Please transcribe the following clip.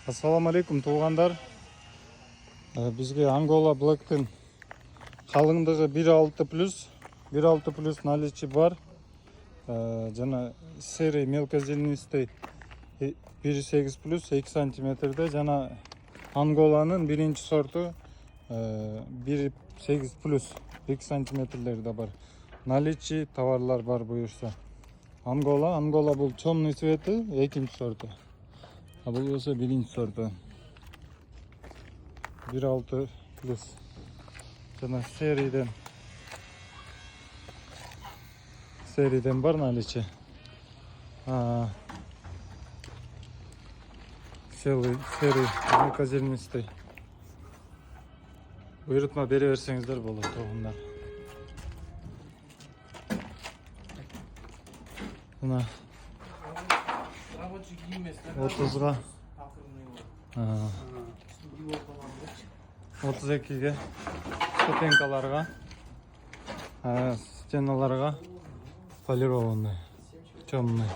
Assalamu alaikum туугандар. Бизге Angola Black'тын калыңдыгы 1.6 плюс наличи бар. Жана серый мелкозернистый 1.8 плюс 2 сантиметрде, жана Angola'nın birinci сорту 1.8 плюс 2 сантиметрлерде бар. Наличи товарлар бар буюрса. Angola бул темный цвети экинчи сорту. А бұл болса биринчи сорту 1.6 плюс. Жана серийден бар наличи. Серый мелкозернистый. Буйрутма бере берсеңиздер болот туугандар. Мына 30-га 32-ге ступенькаларга, стеналарга полированный темный.